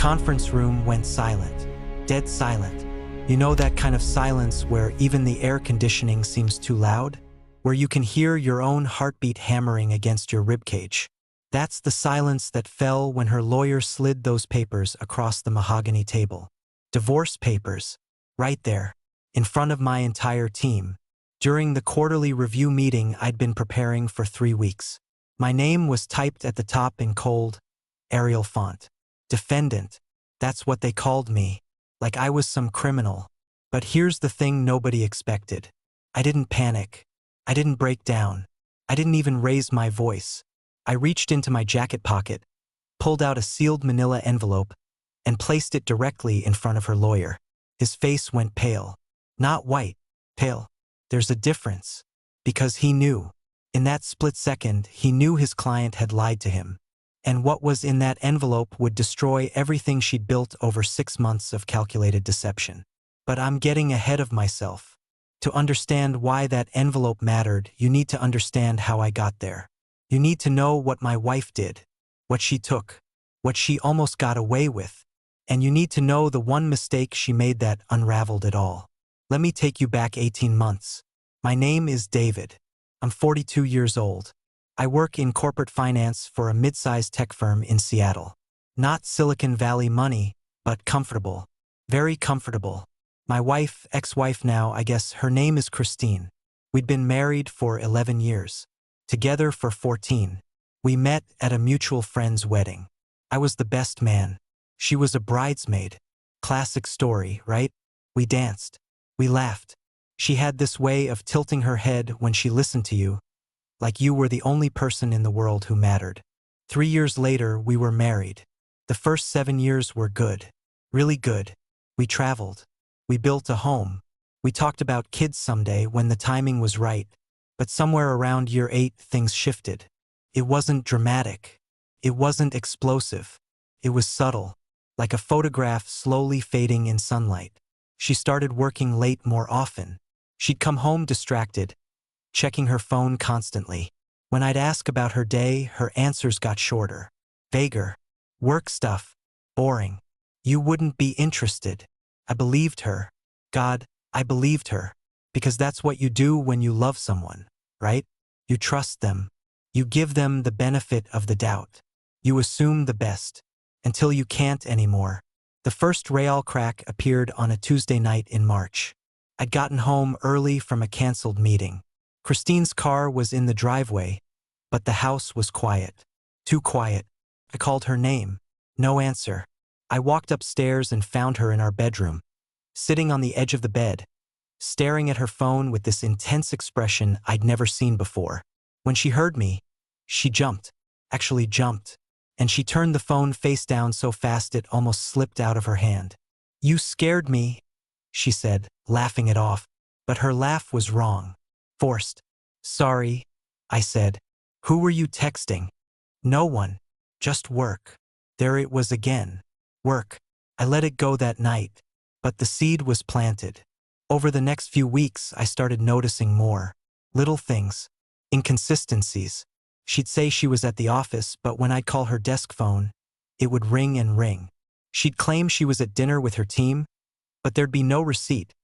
conference room went silent, dead silent. You know that kind of silence where even the air conditioning seems too loud? Where you can hear your own heartbeat hammering against your ribcage. That's the silence that fell when her lawyer slid those papers across the mahogany table. Divorce papers. Right there, in front of my entire team. During the quarterly review meeting I'd been preparing for 3 weeks. My name was typed at the top in cold, Arial font. Defendant. That's what they called me. Like I was some criminal. But here's the thing nobody expected. I didn't panic. I didn't break down. I didn't even raise my voice. I reached into my jacket pocket, pulled out a sealed manila envelope, and placed it directly in front of her lawyer. His face went pale. Not white, pale. There's a difference. Because he knew. In that split second, he knew his client had lied to him. And what was in that envelope would destroy everything she'd built over 6 months of calculated deception. But I'm getting ahead of myself. To understand why that envelope mattered, you need to understand how I got there. You need to know what my wife did, what she took, what she almost got away with. And you need to know the one mistake she made that unraveled it all. Let me take you back 18 months. My name is David. I'm 42 years old. I work in corporate finance for a mid-sized tech firm in Seattle. Not Silicon Valley money, but comfortable. Very comfortable. My wife, ex-wife now, I guess her name is Christine. We'd been married for 11 years. Together for 14. We met at a mutual friend's wedding. I was the best man. She was a bridesmaid. Classic story, right? We danced. We laughed. She had this way of tilting her head when she listened to you, like you were the only person in the world who mattered. 3 years later, we were married. The first 7 years were good. Really good. We traveled. We built a home. We talked about kids someday when the timing was right. But somewhere around year 8, things shifted. It wasn't dramatic. It wasn't explosive. It was subtle, like a photograph slowly fading in sunlight. She started working late more often. She'd come home distracted, checking her phone constantly. When I'd ask about her day, her answers got shorter, vaguer. Work stuff. Boring. You wouldn't be interested. I believed her. God, I believed her. Because that's what you do when you love someone, right? You trust them. You give them the benefit of the doubt. You assume the best. Until you can't anymore. The first real crack appeared on a Tuesday night in March. I'd gotten home early from a canceled meeting. Christine's car was in the driveway, but the house was quiet. Too quiet. I called her name. No answer. I walked upstairs and found her in our bedroom, sitting on the edge of the bed, staring at her phone with this intense expression I'd never seen before. When she heard me, she jumped. Actually jumped. And she turned the phone face down so fast it almost slipped out of her hand. "You scared me," she said, laughing it off. But her laugh was wrong. Forced. "Sorry," I said. "Who were you texting?" "No one. Just work." There it was again. Work. I let it go that night. But the seed was planted. Over the next few weeks, I started noticing more. Little things. Inconsistencies. She'd say she was at the office, but when I'd call her desk phone, it would ring and ring. She'd claim she was at dinner with her team, but there'd be no receipt,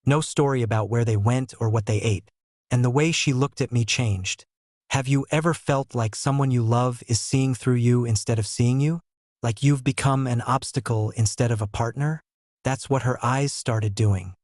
no story about where they went or what they ate. And the way she looked at me changed. Have you ever felt like someone you love is seeing through you instead of seeing you? Like you've become an obstacle instead of a partner? That's what her eyes started doing.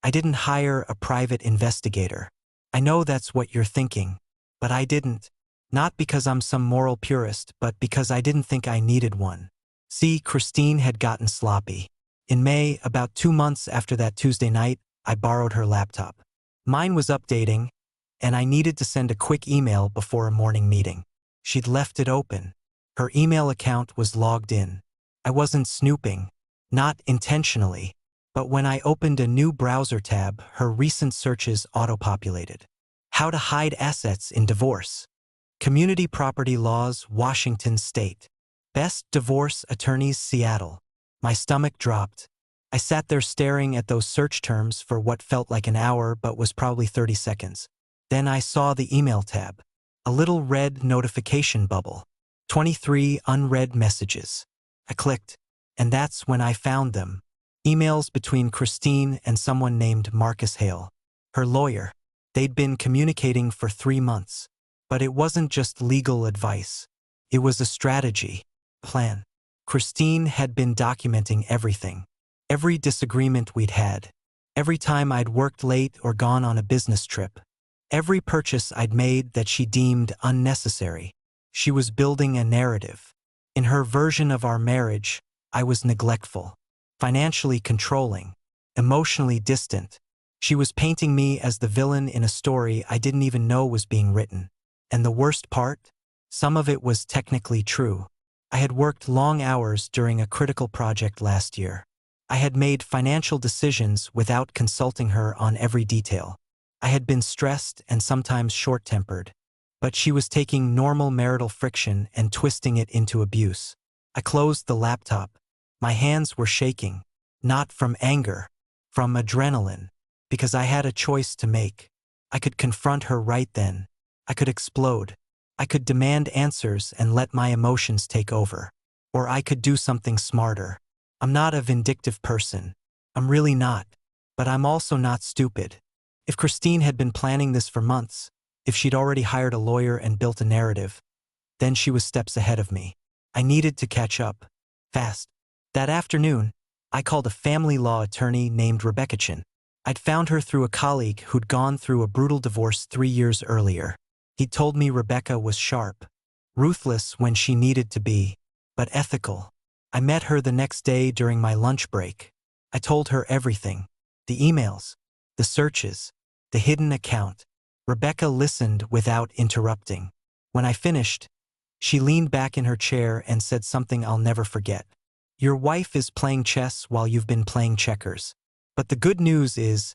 I didn't hire a private investigator. I know that's what you're thinking, but I didn't. Not because I'm some moral purist, but because I didn't think I needed one. See, Christine had gotten sloppy. In May, about 2 months after that Tuesday night, I borrowed her laptop. Mine was updating, and I needed to send a quick email before a morning meeting. She'd left it open. Her email account was logged in. I wasn't snooping, not intentionally, but when I opened a new browser tab, her recent searches auto-populated. How to hide assets in divorce. Community property laws, Washington State. Best divorce attorneys, Seattle. My stomach dropped. I sat there staring at those search terms for what felt like an hour but was probably 30 seconds. Then I saw the email tab. A little red notification bubble. 23 unread messages. I clicked. And that's when I found them. Emails between Christine and someone named Marcus Hale, her lawyer. They'd been communicating for 3 months. But it wasn't just legal advice. It was a strategy, plan. Christine had been documenting everything. Every disagreement we'd had. Every time I'd worked late or gone on a business trip. Every purchase I'd made that she deemed unnecessary. She was building a narrative. In her version of our marriage, I was neglectful, financially controlling, emotionally distant. She was painting me as the villain in a story I didn't even know was being written. And the worst part? Some of it was technically true. I had worked long hours during a critical project last year. I had made financial decisions without consulting her on every detail. I had been stressed and sometimes short-tempered. But she was taking normal marital friction and twisting it into abuse. I closed the laptop. My hands were shaking. Not from anger, from adrenaline. Because I had a choice to make. I could confront her right then. I could explode. I could demand answers and let my emotions take over. Or I could do something smarter. I'm not a vindictive person. I'm really not. But I'm also not stupid. If Christine had been planning this for months, if she'd already hired a lawyer and built a narrative, then she was steps ahead of me. I needed to catch up. Fast. That afternoon, I called a family law attorney named Rebecca Chin. I'd found her through a colleague who'd gone through a brutal divorce 3 years earlier. He'd told me Rebecca was sharp, ruthless when she needed to be, but ethical. I met her the next day during my lunch break. I told her everything. The emails, the searches, the hidden account. Rebecca listened without interrupting. When I finished, she leaned back in her chair and said something I'll never forget. Your wife is playing chess while you've been playing checkers. But the good news is,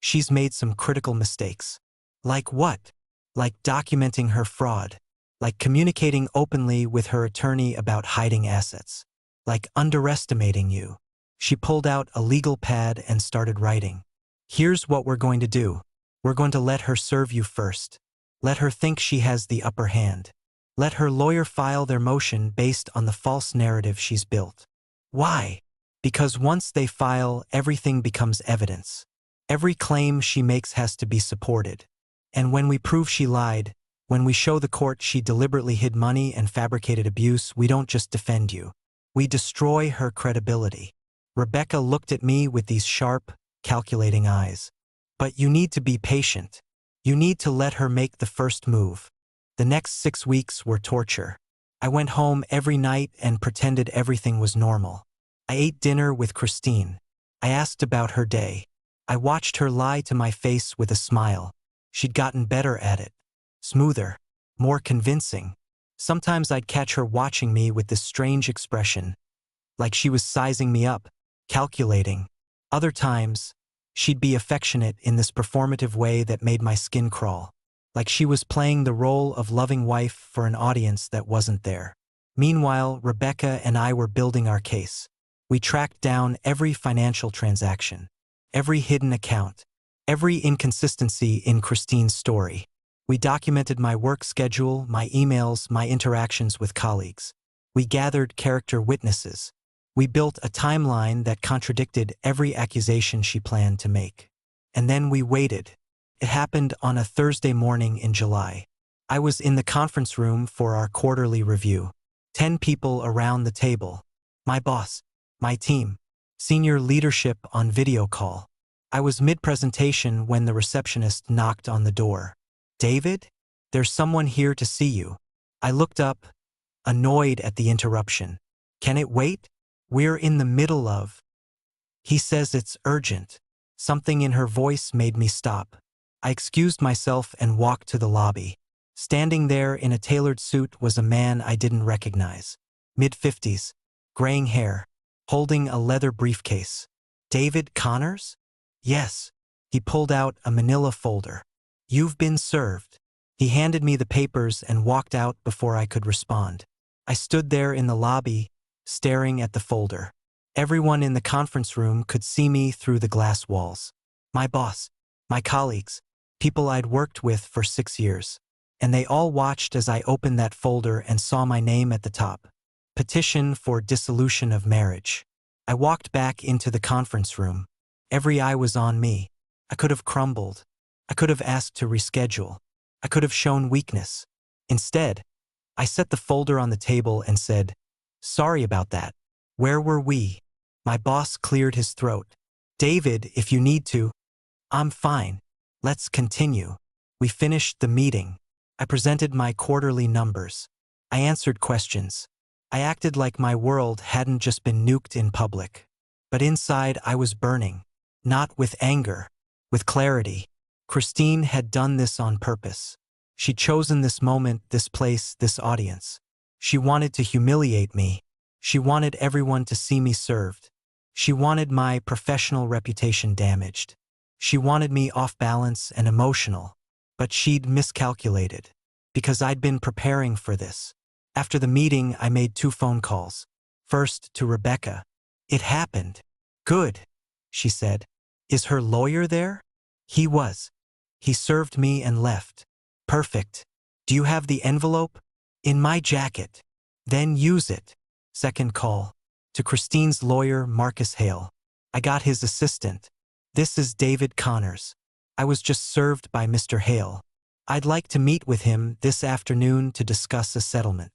she's made some critical mistakes. Like what? Like documenting her fraud. Like communicating openly with her attorney about hiding assets. Like underestimating you. She pulled out a legal pad and started writing. Here's what we're going to do. We're going to let her serve you first. Let her think she has the upper hand. Let her lawyer file their motion based on the false narrative she's built. Why? Because once they file, everything becomes evidence. Every claim she makes has to be supported. And when we prove she lied, when we show the court she deliberately hid money and fabricated abuse, we don't just defend you. We destroy her credibility. Rebecca looked at me with these sharp, calculating eyes. But you need to be patient. You need to let her make the first move. The next 6 weeks were torture. I went home every night and pretended everything was normal. I ate dinner with Christine. I asked about her day. I watched her lie to my face with a smile. She'd gotten better at it. Smoother. More convincing. Sometimes I'd catch her watching me with this strange expression. Like she was sizing me up, calculating. Other times, she'd be affectionate in this performative way that made my skin crawl. Like she was playing the role of loving wife for an audience that wasn't there. Meanwhile, Rebecca and I were building our case. We tracked down every financial transaction, every hidden account, every inconsistency in Christine's story. We documented my work schedule, my emails, my interactions with colleagues. We gathered character witnesses. We built a timeline that contradicted every accusation she planned to make. And then we waited. It happened on a Thursday morning in July. I was in the conference room for our quarterly review. 10 people around the table. My boss, my team, senior leadership on video call. I was mid-presentation when the receptionist knocked on the door. David? There's someone here to see you. I looked up, annoyed at the interruption. Can it wait? We're in the middle of. He says it's urgent. Something in her voice made me stop. I excused myself and walked to the lobby. Standing there in a tailored suit was a man I didn't recognize. Mid-50s, graying hair, holding a leather briefcase. David Connors? Yes. He pulled out a manila folder. You've been served. He handed me the papers and walked out before I could respond. I stood there in the lobby, staring at the folder. Everyone in the conference room could see me through the glass walls. My boss, my colleagues, people I'd worked with for 6 years. And they all watched as I opened that folder and saw my name at the top. Petition for dissolution of marriage. I walked back into the conference room. Every eye was on me. I could have crumbled. I could have asked to reschedule. I could have shown weakness. Instead, I set the folder on the table and said, "Sorry about that. Where were we?" My boss cleared his throat. "David, if you need to." "I'm fine. Let's continue." We finished the meeting. I presented my quarterly numbers. I answered questions. I acted like my world hadn't just been nuked in public. But inside I was burning. Not with anger, with clarity. Christine had done this on purpose. She'd chosen this moment, this place, this audience. She wanted to humiliate me. She wanted everyone to see me served. She wanted my professional reputation damaged. She wanted me off balance and emotional. But she'd miscalculated. Because I'd been preparing for this. After the meeting, I made 2 phone calls. First, to Rebecca. "It happened." "Good," she said. "Is her lawyer there?" "He was. He served me and left." "Perfect. Do you have the envelope?" "In my jacket." "Then use it." Second call. To Christine's lawyer, Marcus Hale. I got his assistant. "This is David Connors. I was just served by Mr. Hale. I'd like to meet with him this afternoon to discuss a settlement."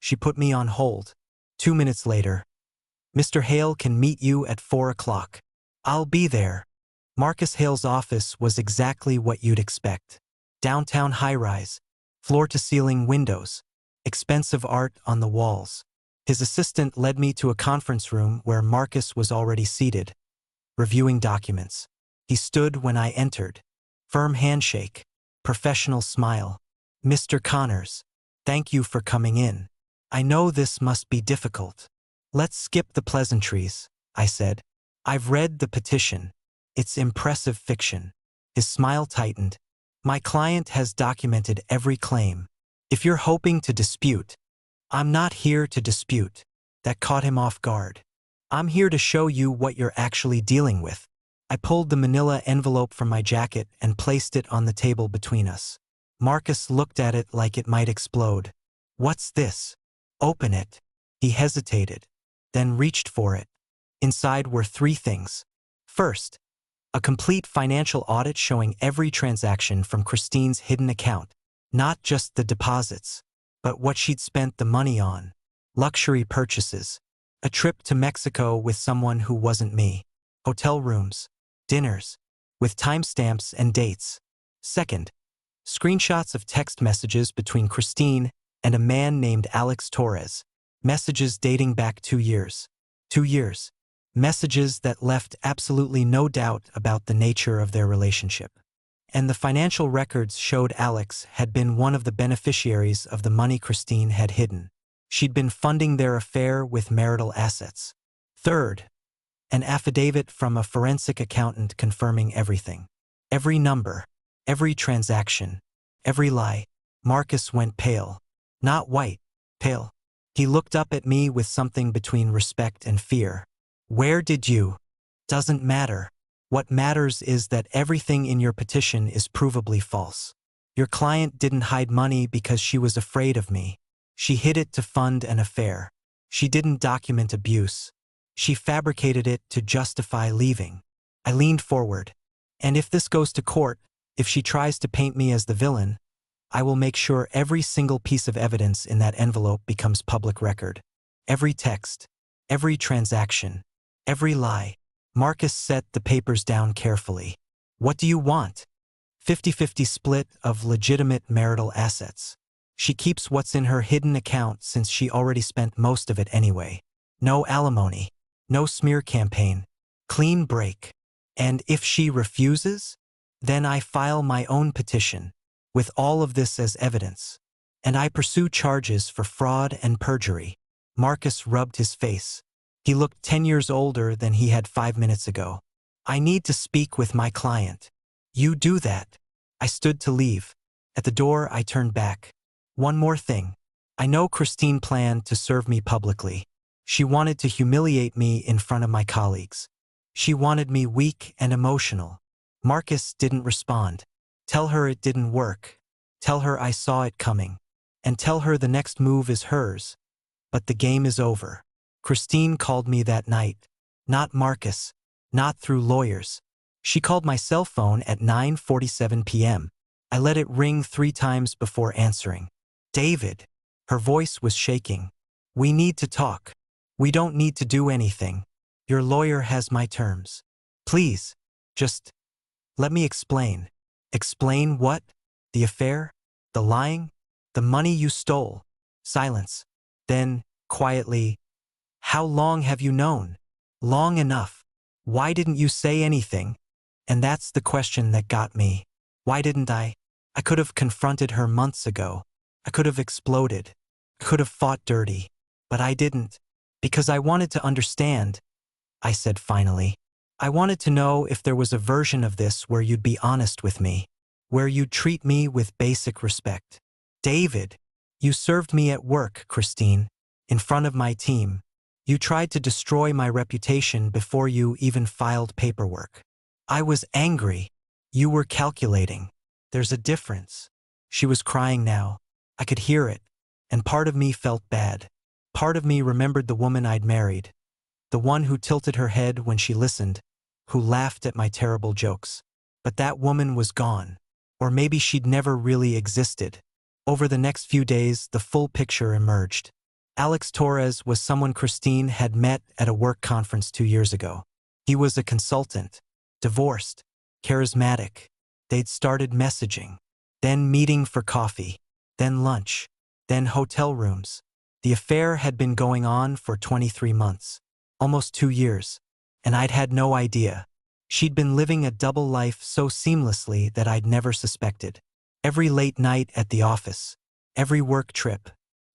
She put me on hold. 2 minutes later. "Mr. Hale can meet you at 4 o'clock. "I'll be there." Marcus Hale's office was exactly what you'd expect. Downtown high-rise, floor-to-ceiling windows, expensive art on the walls. His assistant led me to a conference room where Marcus was already seated, reviewing documents. He stood when I entered. Firm handshake, professional smile. "Mr. Connors, thank you for coming in. I know this must be difficult." "Let's skip the pleasantries," I said. "I've read the petition. It's impressive fiction." His smile tightened. "My client has documented every claim. If you're hoping to dispute—" "I'm not here to dispute." That caught him off guard. "I'm here to show you what you're actually dealing with." I pulled the manila envelope from my jacket and placed it on the table between us. Marcus looked at it like it might explode. "What's this?" "Open it." He hesitated, then reached for it. Inside were 3 things. First, a complete financial audit showing every transaction from Christine's hidden account. Not just the deposits, but what she'd spent the money on. Luxury purchases. A trip to Mexico with someone who wasn't me. Hotel rooms. Dinners. With timestamps and dates. Second, screenshots of text messages between Christine and a man named Alex Torres. Messages dating back 2 years. 2 years. Messages that left absolutely no doubt about the nature of their relationship. And the financial records showed Alex had been one of the beneficiaries of the money Christine had hidden. She'd been funding their affair with marital assets. Third, an affidavit from a forensic accountant confirming everything. Every number, every transaction, every lie. Marcus went pale. Not white, pale. He looked up at me with something between respect and fear. "Where did you?" "Doesn't matter. What matters is that everything in your petition is provably false. Your client didn't hide money because she was afraid of me. She hid it to fund an affair. She didn't document abuse. She fabricated it to justify leaving." I leaned forward. "And if this goes to court, if she tries to paint me as the villain, I will make sure every single piece of evidence in that envelope becomes public record. Every text, every transaction, every lie." Marcus set the papers down carefully. "What do you want?" 50-50 split of legitimate marital assets. She keeps what's in her hidden account since she already spent most of it anyway. No alimony. No smear campaign. Clean break. And if she refuses, then I file my own petition, with all of this as evidence. And I pursue charges for fraud and perjury. Marcus rubbed his face. He looked 10 years older than he had 5 minutes ago. "I need to speak with my client." "You do that." I stood to leave. At the door, I turned back. "One more thing. I know Christine planned to serve me publicly. She wanted to humiliate me in front of my colleagues. She wanted me weak and emotional." Marcus didn't respond. "Tell her it didn't work. Tell her I saw it coming. And tell her the next move is hers." But the game is over. Christine called me that night. Not Marcus. Not through lawyers. She called my cell phone at 9:47 p.m. I let it ring 3 times before answering. David. Her voice was shaking. We need to talk. We don't need to do anything. Your lawyer has my terms. Please. Just let me explain. Explain what? The affair? The lying? The money you stole? Silence. Then, quietly, how long have you known? Long enough. Why didn't you say anything? And that's the question that got me. Why didn't I? I could have confronted her months ago. I could have exploded. I could have fought dirty. But I didn't. Because I wanted to understand, I said finally. I wanted to know if there was a version of this where you'd be honest with me, where you'd treat me with basic respect. David, you served me at work, Christine, in front of my team. You tried to destroy my reputation before you even filed paperwork. I was angry. You were calculating. There's a difference. She was crying now. I could hear it, and part of me felt bad. Part of me remembered the woman I'd married, the one who tilted her head when she listened, who laughed at my terrible jokes. But that woman was gone. Or maybe she'd never really existed. Over the next few days, the full picture emerged. Alex Torres was someone Christine had met at a work conference 2 years ago. He was a consultant, divorced, charismatic. They'd started messaging, then meeting for coffee, then lunch, then hotel rooms. The affair had been going on for 23 months, almost 2 years, and I'd had no idea. She'd been living a double life so seamlessly that I'd never suspected. Every late night at the office, every work trip,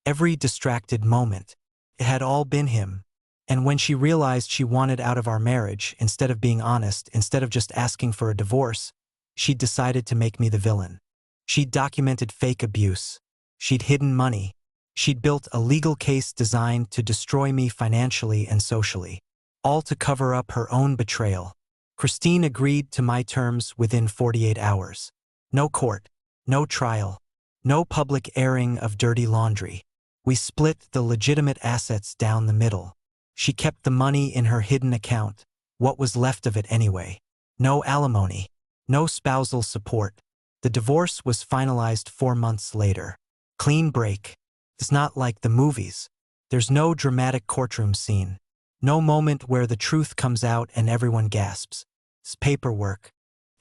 every distracted moment, it had all been him. And when she realized she wanted out of our marriage, instead of being honest, instead of just asking for a divorce, she'd decided to make me the villain. She'd documented fake abuse. She'd hidden money. She'd built a legal case designed to destroy me financially and socially, all to cover up her own betrayal. Christine agreed to my terms within 48 hours. No court, no trial, no public airing of dirty laundry. We split the legitimate assets down the middle. She kept the money in her hidden account, what was left of it anyway. No alimony, no spousal support. The divorce was finalized 4 months later. Clean break. It's not like the movies. There's no dramatic courtroom scene. No moment where the truth comes out and everyone gasps. It's paperwork.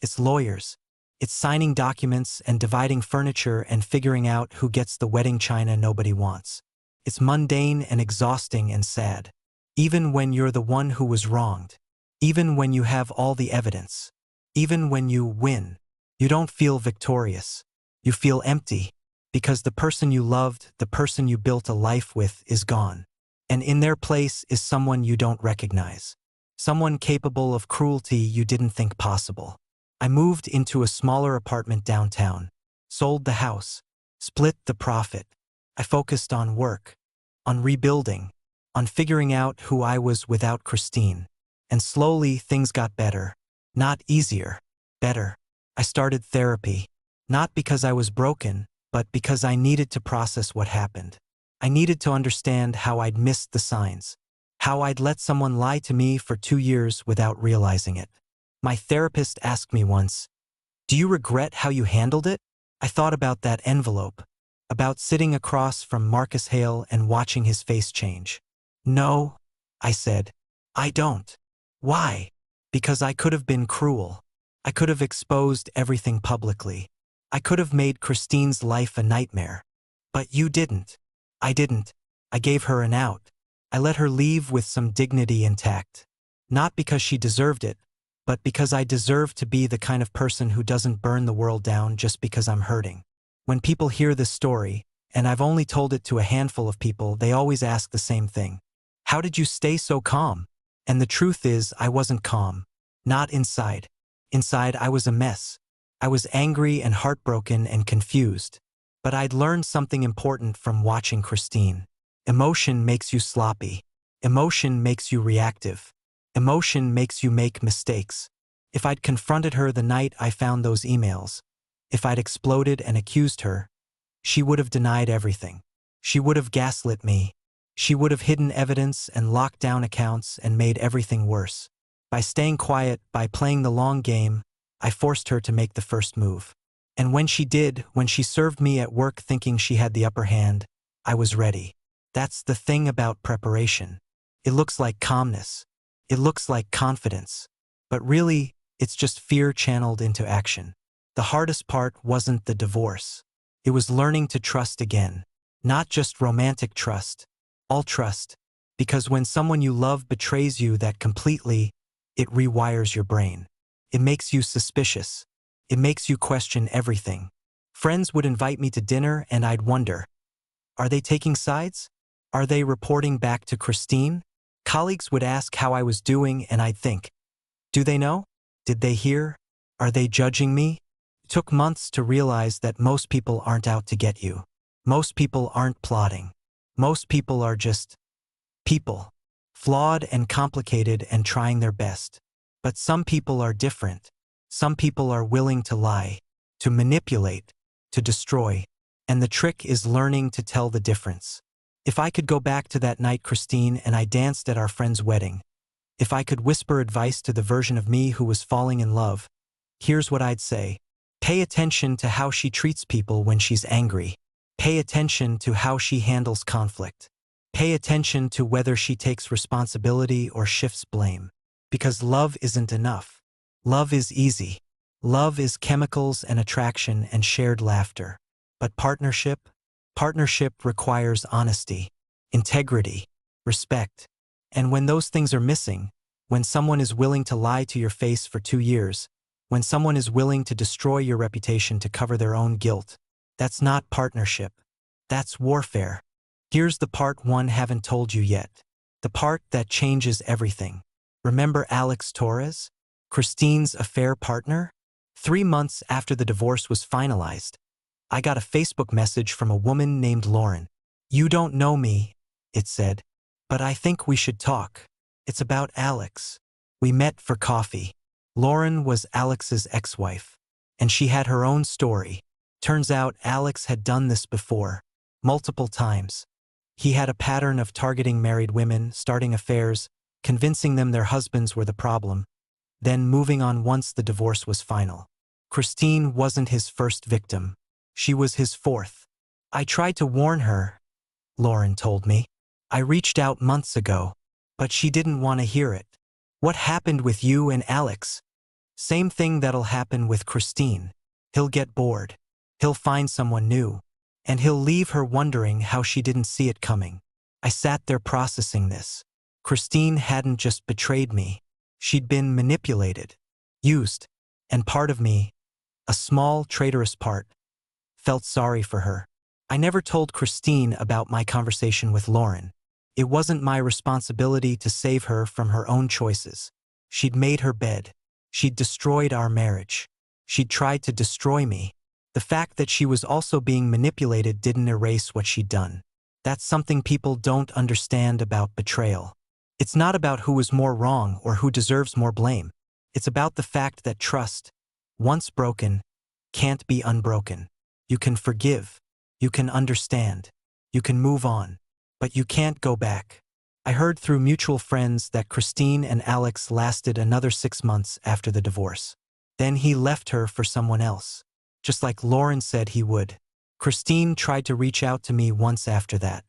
It's lawyers. It's signing documents and dividing furniture and figuring out who gets the wedding china nobody wants. It's mundane and exhausting and sad. Even when you're the one who was wronged. Even when you have all the evidence. Even when you win. You don't feel victorious. You feel empty. Because the person you loved, the person you built a life with, is gone. And in their place is someone you don't recognize. Someone capable of cruelty you didn't think possible. I moved into a smaller apartment downtown, sold the house, split the profit. I focused on work, on rebuilding, on figuring out who I was without Christine. And slowly things got better. Not easier, better. I started therapy, not because I was broken, but because I needed to process what happened. I needed to understand how I'd missed the signs, how I'd let someone lie to me for 2 years without realizing it. My therapist asked me once, "Do you regret how you handled it?" I thought about that envelope, about sitting across from Marcus Hale and watching his face change. "No," I said, "I don't." Why? Because I could have been cruel. I could have exposed everything publicly. I could have made Christine's life a nightmare. But you didn't. I didn't. I gave her an out. I let her leave with some dignity intact. Not because she deserved it, but because I deserve to be the kind of person who doesn't burn the world down just because I'm hurting. When people hear this story, and I've only told it to a handful of people, they always ask the same thing. How did you stay so calm? And the truth is, I wasn't calm. Not inside. Inside, I was a mess. I was angry and heartbroken and confused. But I'd learned something important from watching Christine. Emotion makes you sloppy. Emotion makes you reactive. Emotion makes you make mistakes. If I'd confronted her the night I found those emails, if I'd exploded and accused her, she would have denied everything. She would have gaslit me. She would have hidden evidence and locked down accounts and made everything worse. By staying quiet, by playing the long game, I forced her to make the first move. And when she did, when she served me at work thinking she had the upper hand, I was ready. That's the thing about preparation. It looks like calmness. It looks like confidence. But really, it's just fear channeled into action. The hardest part wasn't the divorce. It was learning to trust again. Not just romantic trust. All trust. Because when someone you love betrays you that completely, it rewires your brain. It makes you suspicious. It makes you question everything. Friends would invite me to dinner and I'd wonder, are they taking sides? Are they reporting back to Christine? Colleagues would ask how I was doing and I'd think, do they know? Did they hear? Are they judging me? It took months to realize that most people aren't out to get you. Most people aren't plotting. Most people are just people. Flawed and complicated and trying their best. But some people are different. Some people are willing to lie, to manipulate, to destroy. And the trick is learning to tell the difference. If I could go back to that night, Christine, and I danced at our friend's wedding, if I could whisper advice to the version of me who was falling in love, here's what I'd say. Pay attention to how she treats people when she's angry. Pay attention to how she handles conflict. Pay attention to whether she takes responsibility or shifts blame. Because love isn't enough. Love is easy. Love is chemicals and attraction and shared laughter. But partnership requires honesty, integrity, respect. And when those things are missing, when someone is willing to lie to your face for 2 years, when someone is willing to destroy your reputation to cover their own guilt, that's not partnership. That's warfare. Here's the part one haven't told you yet. The part that changes everything. Remember Alex Torres? Christine's affair partner? 3 months after the divorce was finalized, I got a Facebook message from a woman named Lauren. You don't know me, it said, but I think we should talk. It's about Alex. We met for coffee. Lauren was Alex's ex-wife, and she had her own story. Turns out Alex had done this before, multiple times. He had a pattern of targeting married women, starting affairs, convincing them their husbands were the problem, then moving on once the divorce was final. Christine wasn't his first victim. She was his fourth. I tried to warn her, Lauren told me. I reached out months ago, but she didn't want to hear it. What happened with you and Alex? Same thing that'll happen with Christine. He'll get bored. He'll find someone new. And he'll leave her wondering how she didn't see it coming. I sat there processing this. Christine hadn't just betrayed me. She'd been manipulated, used, and part of me, a small, traitorous part, felt sorry for her. I never told Christine about my conversation with Lauren. It wasn't my responsibility to save her from her own choices. She'd made her bed. She'd destroyed our marriage. She'd tried to destroy me. The fact that she was also being manipulated didn't erase what she'd done. That's something people don't understand about betrayal. It's not about who is more wrong or who deserves more blame. It's about the fact that trust, once broken, can't be unbroken. You can forgive. You can understand. You can move on. But you can't go back. I heard through mutual friends that Christine and Alex lasted another 6 months after the divorce. Then he left her for someone else, just like Lauren said he would. Christine tried to reach out to me once after that.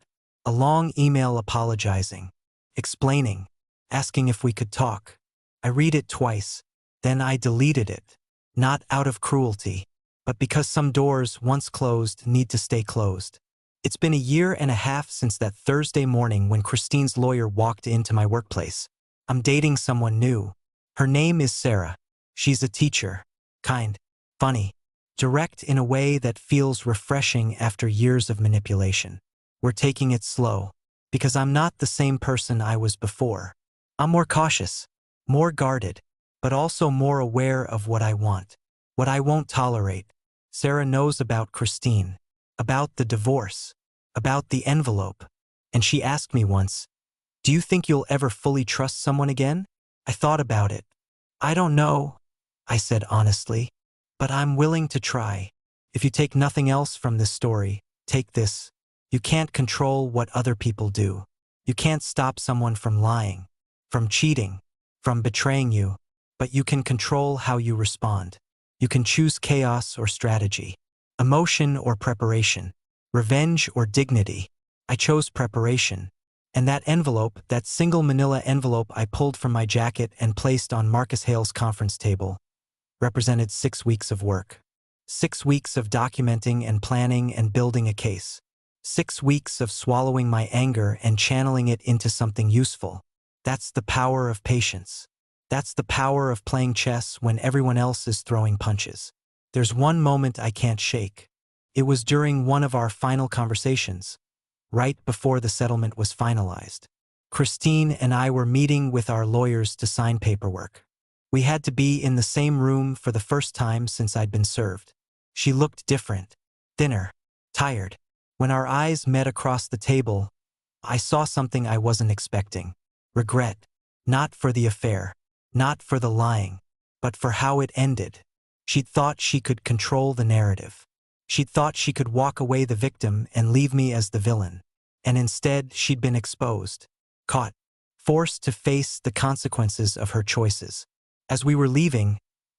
A long email apologizing, explaining, asking if we could talk. I read it twice, then I deleted it. Not out of cruelty, but because some doors, once closed, need to stay closed. It's been a 1.5 years since that Thursday morning when Christine's lawyer walked into my workplace. I'm dating someone new. Her name is Sarah. She's a teacher. Kind, funny, direct in a way that feels refreshing after years of manipulation. We're taking it slow, because I'm not the same person I was before. I'm more cautious, more guarded, but also more aware of what I want, what I won't tolerate. Sarah knows about Christine, about the divorce, about the envelope, and she asked me once, "Do you think you'll ever fully trust someone again?" I thought about it. "I don't know," I said honestly, "but I'm willing to try. If you take nothing else from this story, take this. You can't control what other people do. You can't stop someone from lying, from cheating, from betraying you, but you can control how you respond. You can choose chaos or strategy, emotion or preparation, revenge or dignity. I chose preparation. And that envelope, that single manila envelope I pulled from my jacket and placed on Marcus Hale's conference table, represented 6 weeks of work. 6 weeks of documenting and planning and building a case. 6 weeks of swallowing my anger and channeling it into something useful. That's the power of patience. That's the power of playing chess when everyone else is throwing punches. There's one moment I can't shake. It was during one of our final conversations, right before the settlement was finalized. Christine and I were meeting with our lawyers to sign paperwork. We had to be in the same room for the first time since I'd been served. She looked different, thinner, tired. When our eyes met across the table, I saw something I wasn't expecting. Regret. Not for the affair, not for the lying, but for how it ended. She'd thought she could control the narrative. She'd thought she could walk away the victim and leave me as the villain. And instead, she'd been exposed, caught, forced to face the consequences of her choices. As we were leaving,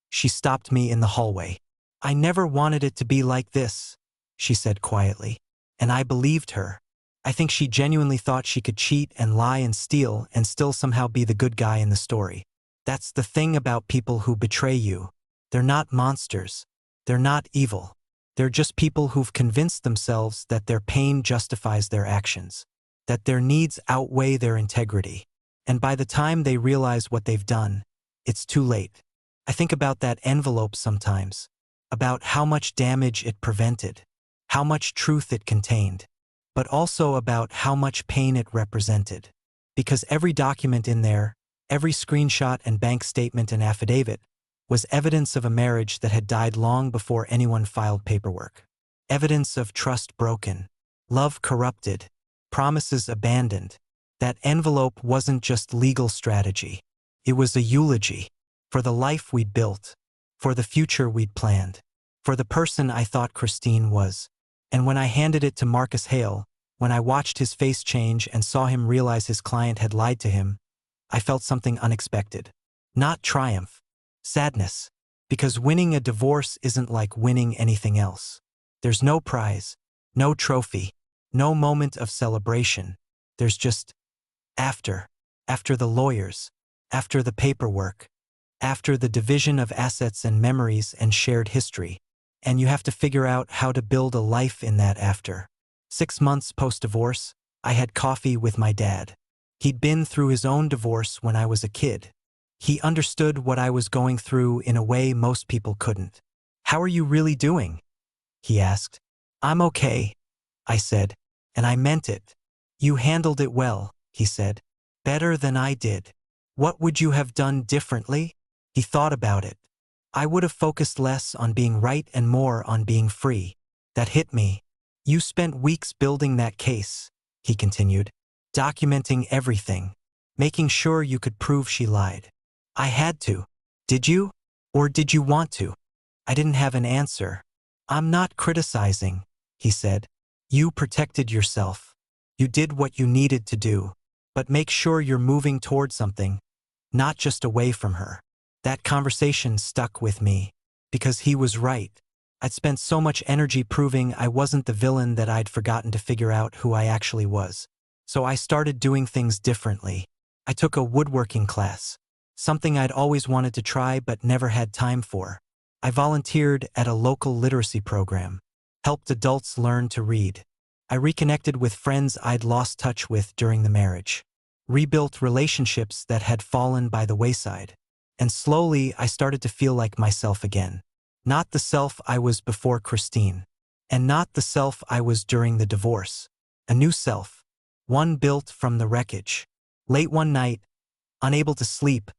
she stopped me in the hallway. "I never wanted it to be like this," she said quietly. And I believed her. I think she genuinely thought she could cheat and lie and steal and still somehow be the good guy in the story. That's the thing about people who betray you. They're not monsters. They're not evil. They're just people who've convinced themselves that their pain justifies their actions, that their needs outweigh their integrity. And by the time they realize what they've done, it's too late. I think about that envelope sometimes, about how much damage it prevented, how much truth it contained, but also about how much pain it represented. Because every document in there, every screenshot and bank statement and affidavit, was evidence of a marriage that had died long before anyone filed paperwork. Evidence of trust broken, love corrupted, promises abandoned. That envelope wasn't just legal strategy. It was a eulogy for the life we'd built, for the future we'd planned, for the person I thought Christine was. And when I handed it to Marcus Hale, when I watched his face change and saw him realize his client had lied to him, I felt something unexpected. Not triumph, sadness. Because winning a divorce isn't like winning anything else. There's no prize, no trophy, no moment of celebration. There's just after the lawyers, after the paperwork, after the division of assets and memories and shared history. And you have to figure out how to build a life in that after. 6 months post-divorce, I had coffee with my dad. He'd been through his own divorce when I was a kid. He understood what I was going through in a way most people couldn't. "How are you really doing?" he asked. "I'm okay," I said, and I meant it. "You handled it well," he said. "Better than I did. What would you have done differently?" He thought about it. "I would have focused less on being right and more on being free." That hit me. "You spent weeks building that case," he continued, "documenting everything, making sure you could prove she lied." "I had to." "Did you? Or did you want to?" I didn't have an answer. "I'm not criticizing," he said. "You protected yourself. You did what you needed to do. But make sure you're moving toward something, not just away from her." That conversation stuck with me, because he was right. I'd spent so much energy proving I wasn't the villain that I'd forgotten to figure out who I actually was. So I started doing things differently. I took a woodworking class, something I'd always wanted to try but never had time for. I volunteered at a local literacy program, helped adults learn to read. I reconnected with friends I'd lost touch with during the marriage, rebuilt relationships that had fallen by the wayside. And slowly I started to feel like myself again. Not the self I was before Christine, and not the self I was during the divorce. A new self, one built from the wreckage. Late one night, unable to sleep,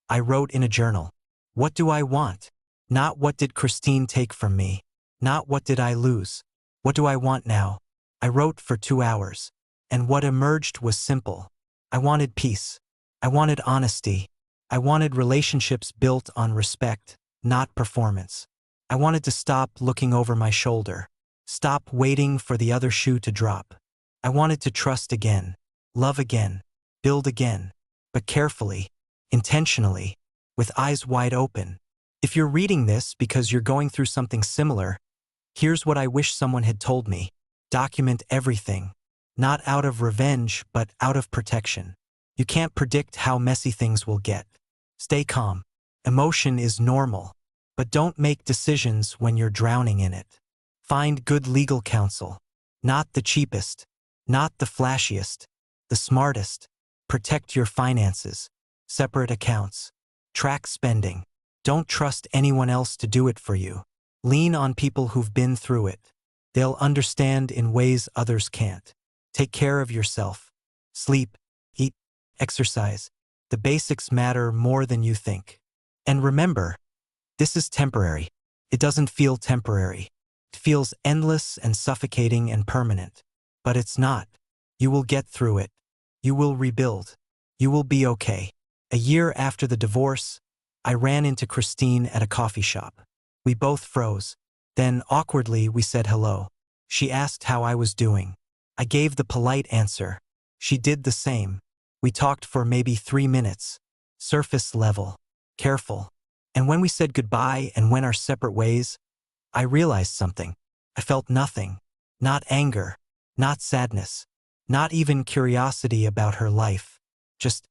I wrote in a journal, "What do I want?" Not what did Christine take from me, not what did I lose. What do I want now? I wrote for 2 hours, and what emerged was simple. I wanted peace. I wanted honesty. I wanted relationships built on respect, not performance. I wanted to stop looking over my shoulder, stop waiting for the other shoe to drop. I wanted to trust again, Love again. Build again. But carefully, intentionally, with eyes wide open. If you're reading this because you're going through something similar, here's what I wish someone had told me. Document everything. Not out of revenge, but out of protection. You can't predict how messy things will get. Stay calm. Emotion is normal, but don't make decisions when you're drowning in it. Find good legal counsel. Not the cheapest, not the flashiest, the smartest. Protect your finances. Separate accounts. Track spending. Don't trust anyone else to do it for you. Lean on people who've been through it. They'll understand in ways others can't. Take care of yourself. Sleep, eat, exercise. The basics matter more than you think. And remember, this is temporary. It doesn't feel temporary. It feels endless and suffocating and permanent. But it's not. You will get through it. You will rebuild. You will be okay. A year after the divorce, I ran into Christine at a coffee shop. We both froze. Then, awkwardly, we said hello. She asked how I was doing. I gave the polite answer. She did the same. We talked for maybe 3 minutes. Surface level. Careful. And when we said goodbye and went our separate ways, I realized something. I felt nothing. Not anger. Not sadness. Not even curiosity about her life. Just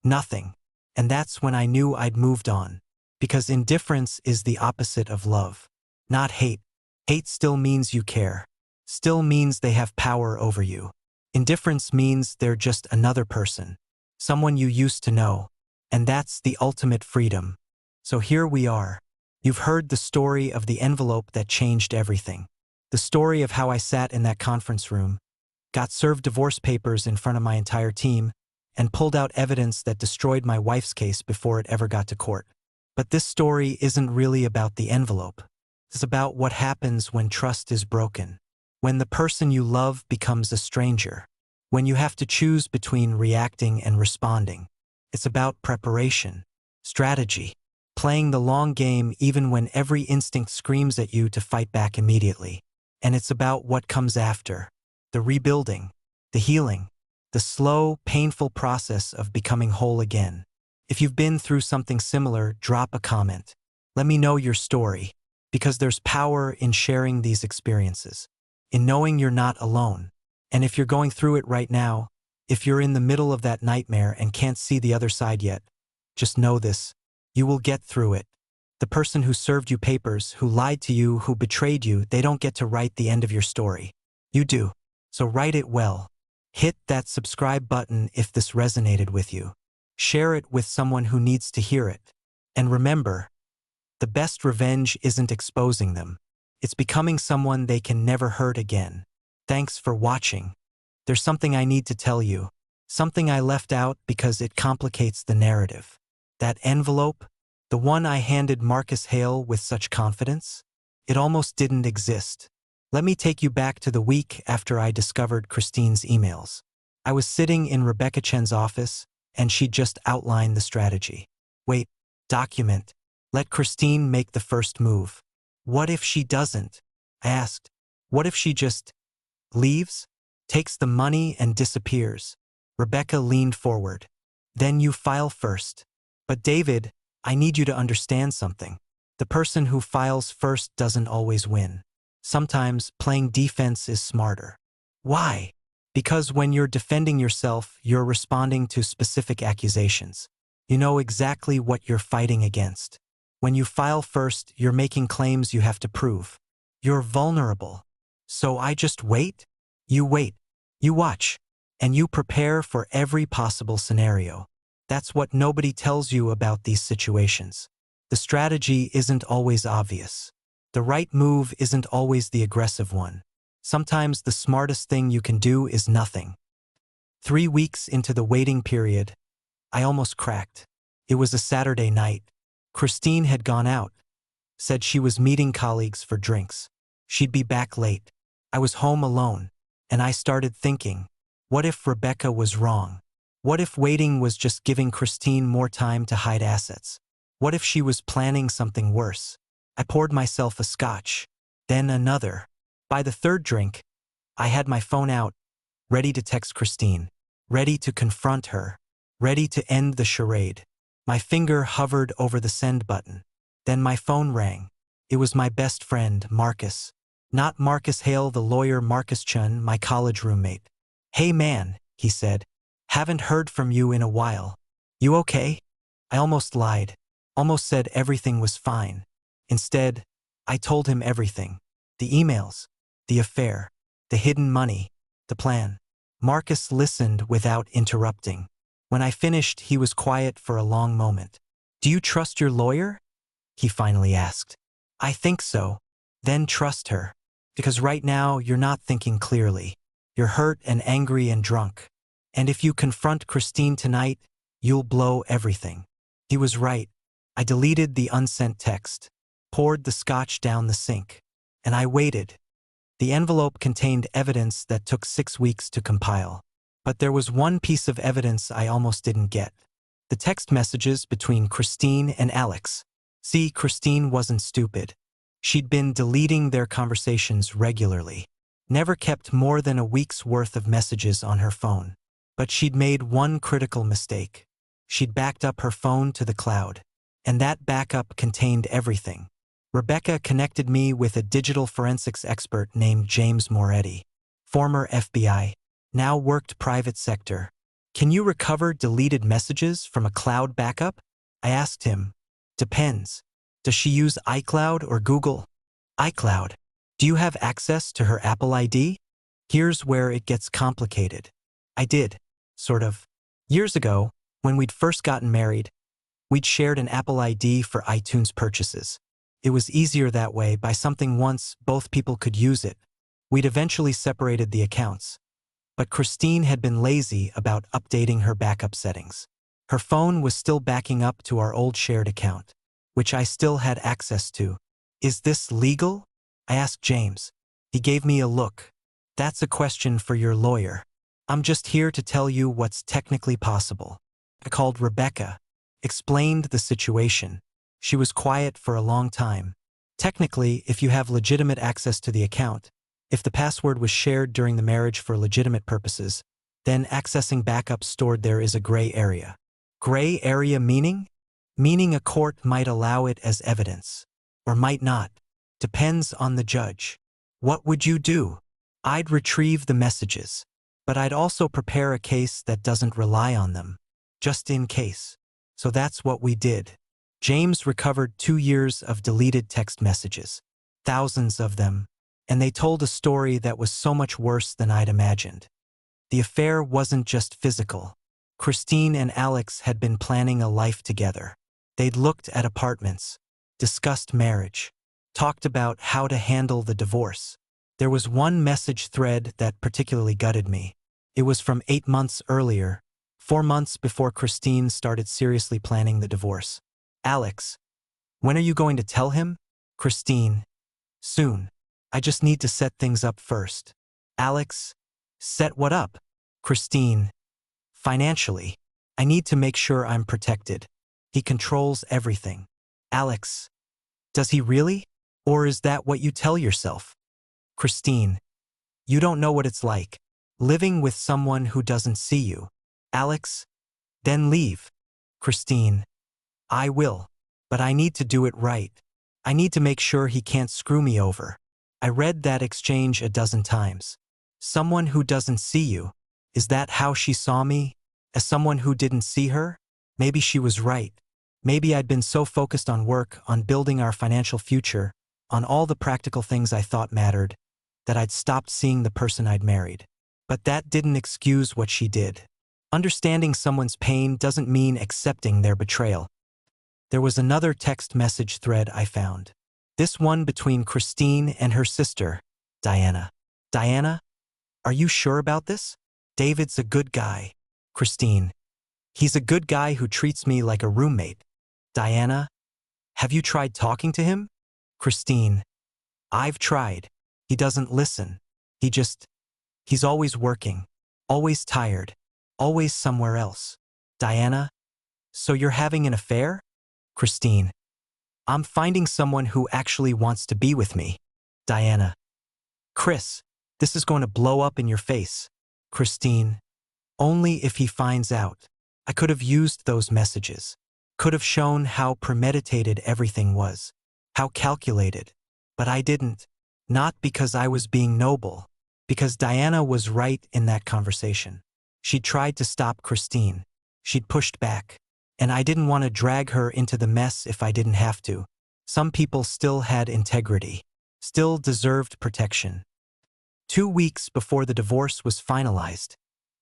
nothing. And that's when I knew I'd moved on. Because indifference is the opposite of love. Not hate. Hate still means you care. Still means they have power over you. Indifference means they're just another person. Someone you used to know. And that's the ultimate freedom. So here we are. You've heard the story of the envelope that changed everything. The story of how I sat in that conference room, got served divorce papers in front of my entire team, and pulled out evidence that destroyed my wife's case before it ever got to court. But this story isn't really about the envelope. It's about what happens when trust is broken. When the person you love becomes a stranger. When you have to choose between reacting and responding. It's about preparation, strategy, playing the long game even when every instinct screams at you to fight back immediately. And it's about what comes after. The rebuilding, the healing, the slow, painful process of becoming whole again. If you've been through something similar, drop a comment. Let me know your story, because there's power in sharing these experiences, in knowing you're not alone. And if you're going through it right now, if you're in the middle of that nightmare and can't see the other side yet, just know this. You will get through it. The person who served you papers, who lied to you, who betrayed you, they don't get to write the end of your story. You do. So write it well. Hit that subscribe button if this resonated with you. Share it with someone who needs to hear it. And remember, the best revenge isn't exposing them. It's becoming someone they can never hurt again. Thanks for watching. There's something I need to tell you. Something I left out because it complicates the narrative. That envelope, the one I handed Marcus Hale with such confidence, it almost didn't exist. Let me take you back to the week after I discovered Christine's emails. I was sitting in Rebecca Chen's office, and she'd just outlined the strategy. Wait, document. Let Christine make the first move. What if she doesn't? I asked. What if she just leaves? Takes the money and disappears? Rebecca leaned forward. Then you file first. But David, I need you to understand something. The person who files first doesn't always win. Sometimes playing defense is smarter. Why? Because when you're defending yourself, you're responding to specific accusations. You know exactly what you're fighting against. When you file first, you're making claims you have to prove. You're vulnerable. So I just wait? You wait. You watch. And you prepare for every possible scenario. That's what nobody tells you about these situations. The strategy isn't always obvious. The right move isn't always the aggressive one. Sometimes the smartest thing you can do is nothing. 3 weeks into the waiting period, I almost cracked. It was a Saturday night. Christine had gone out, said she was meeting colleagues for drinks. She'd be back late. I was home alone, and I started thinking, what if Rebecca was wrong? What if waiting was just giving Christine more time to hide assets? What if she was planning something worse? I poured myself a scotch, then another. By the third drink, I had my phone out, ready to text Christine. ready to confront her, ready to end the charade. My finger hovered over the send button. Then my phone rang. It was my best friend, Marcus. Not Marcus Hale, the lawyer, Marcus Chun, my college roommate. "Hey man," he said. "Haven't heard from you in a while. You okay?" I almost lied. Almost said everything was fine. Instead, I told him everything. The emails, the affair, the hidden money, the plan. Marcus listened without interrupting. When I finished, he was quiet for a long moment. "Do you trust your lawyer?" he finally asked. "I think so." "Then trust her. Because right now, you're not thinking clearly. You're hurt and angry and drunk. And if you confront Christine tonight, you'll blow everything." He was right. I deleted the unsent text, poured the scotch down the sink, and I waited. The envelope contained evidence that took 6 weeks to compile. But there was one piece of evidence I almost didn't get. The text messages between Christine and Alex. See, Christine wasn't stupid. She'd been deleting their conversations regularly. Never kept more than a week's worth of messages on her phone. But she'd made one critical mistake. She'd backed up her phone to the cloud. And that backup contained everything. Rebecca connected me with a digital forensics expert named James Moretti, former FBI, now worked private sector. "Can you recover deleted messages from a cloud backup?" I asked him. "Depends. Does she use iCloud or Google?" "iCloud." "Do you have access to her Apple ID?" Here's where it gets complicated. I did, sort of. Years ago, when we'd first gotten married, we'd shared an Apple ID for iTunes purchases. It was easier that way. Buy something once, both people could use it. We'd eventually separated the accounts. But Christine had been lazy about updating her backup settings. Her phone was still backing up to our old shared account, which I still had access to. "Is this legal?" I asked James. He gave me a look. "That's a question for your lawyer. I'm just here to tell you what's technically possible." I called Rebecca, explained the situation. She was quiet for a long time. "Technically, if you have legitimate access to the account, if the password was shared during the marriage for legitimate purposes, then accessing backups stored there is a gray area." Gray area meaning? Meaning a court might allow it as evidence, or might not. Depends on the judge. What would you do? I'd retrieve the messages, but I'd also prepare a case that doesn't rely on them, just in case. So that's what we did. James recovered 2 years of deleted text messages, thousands of them, and they told a story that was so much worse than I'd imagined. The affair wasn't just physical. Christine and Alex had been planning a life together. They'd looked at apartments, discussed marriage, talked about how to handle the divorce. There was one message thread that particularly gutted me. It was from 8 months earlier, 4 months before Christine started seriously planning the divorce. "Alex, when are you going to tell him?" Christine, "Soon. I just need to set things up first." Alex, "Set what up?" Christine, "Financially. I need to make sure I'm protected. He controls everything." Alex, "Does he really? Or is that what you tell yourself?" Christine, "You don't know what it's like, living with someone who doesn't see you." Alex, "Then leave." Christine, "I will. But I need to do it right. I need to make sure he can't screw me over." I read that exchange a dozen times. Someone who doesn't see you. Is that how she saw me? As someone who didn't see her? Maybe she was right. Maybe I'd been so focused on work, on building our financial future, on all the practical things I thought mattered, that I'd stopped seeing the person I'd married. But that didn't excuse what she did. Understanding someone's pain doesn't mean accepting their betrayal. There was another text message thread I found. This one between Christine and her sister, Diana. "Diana, are you sure about this? David's a good guy." Christine, "He's a good guy who treats me like a roommate." Diana, "Have you tried talking to him?" Christine, "I've tried. He doesn't listen. He's always working, always tired, always somewhere else." Diana, "So you're having an affair?" Christine, "I'm finding someone who actually wants to be with me." Diana, "Chris, this is going to blow up in your face." Christine, Only if he finds out. I could have used those messages. Could have shown how premeditated everything was. How calculated. But I didn't. Not because I was being noble. Because Diana was right in that conversation. She'd tried to stop Christine. She'd pushed back. And I didn't want to drag her into the mess if I didn't have to. Some people still had integrity. Still deserved protection. 2 weeks before the divorce was finalized,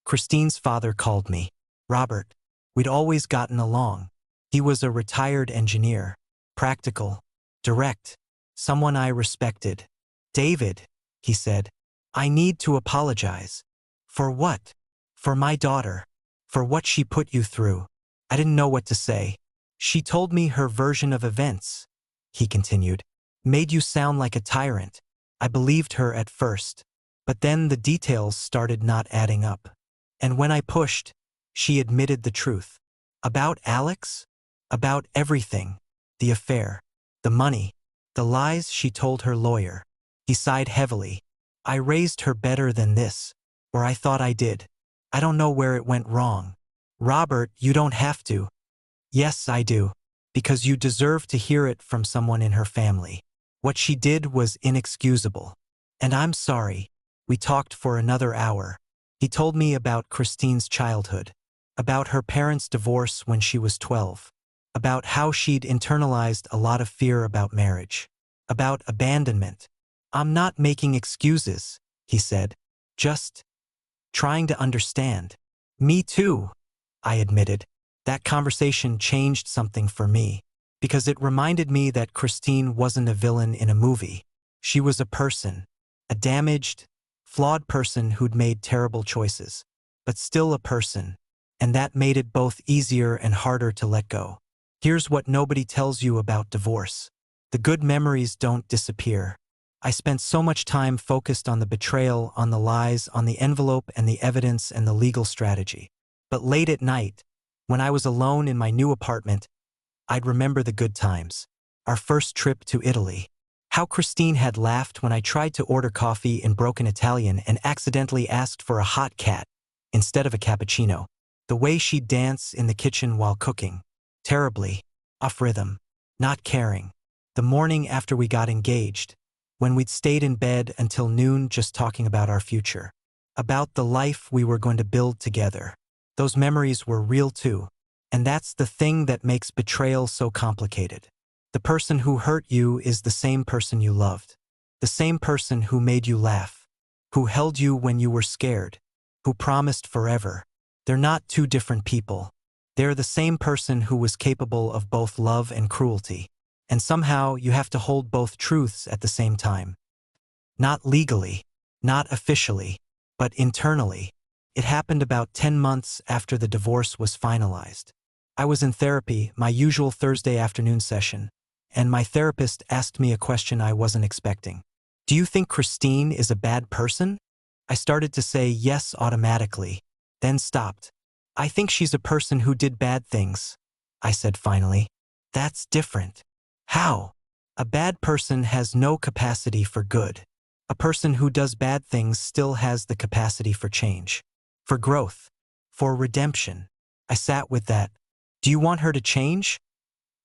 Christine's father called me. Robert. We'd always gotten along. He was a retired engineer. Practical. Direct. Someone I respected. David, he said, I need to apologize. For what? For my daughter. For what she put you through. I didn't know what to say. She told me her version of events, he continued, made you sound like a tyrant. I believed her at first. But then the details started not adding up. And when I pushed, she admitted the truth. About Alex? About everything. The affair. The money. The lies she told her lawyer. He sighed heavily. I raised her better than this. Or I thought I did. I don't know where it went wrong. Robert, you don't have to. Yes, I do. Because you deserve to hear it from someone in her family. What she did was inexcusable. And I'm sorry. We talked for another hour. He told me about Christine's childhood. About her parents' divorce when she was 12. About how she'd internalized a lot of fear about marriage. About abandonment. I'm not making excuses, he said. Just trying to understand. Me too, I admitted. That conversation changed something for me. Because it reminded me that Christine wasn't a villain in a movie. She was a person. A damaged, flawed person who'd made terrible choices. But still a person. And that made it both easier and harder to let go. Here's what nobody tells you about divorce. The good memories don't disappear. I spent so much time focused on the betrayal, on the lies, on the envelope and the evidence and the legal strategy. But late at night, when I was alone in my new apartment, I'd remember the good times. Our first trip to Italy. How Christine had laughed when I tried to order coffee in broken Italian and accidentally asked for a hot cat instead of a cappuccino. The way she'd dance in the kitchen while cooking. Terribly. Off rhythm. Not caring. The morning after we got engaged. When we'd stayed in bed until noon just talking about our future. About the life we were going to build together. Those memories were real too. And that's the thing that makes betrayal so complicated. The person who hurt you is the same person you loved. The same person who made you laugh. Who held you when you were scared. Who promised forever. They're not two different people. They're the same person who was capable of both love and cruelty. And somehow you have to hold both truths at the same time. Not legally, not officially, but internally. It happened about 10 months after the divorce was finalized. I was in therapy, my usual Thursday afternoon session, and my therapist asked me a question I wasn't expecting. Do you think Christine is a bad person? I started to say yes automatically, then stopped. I think she's a person who did bad things, I said finally. That's different. How? A bad person has no capacity for good. A person who does bad things still has the capacity for change. For growth. For redemption. I sat with that. Do you want her to change?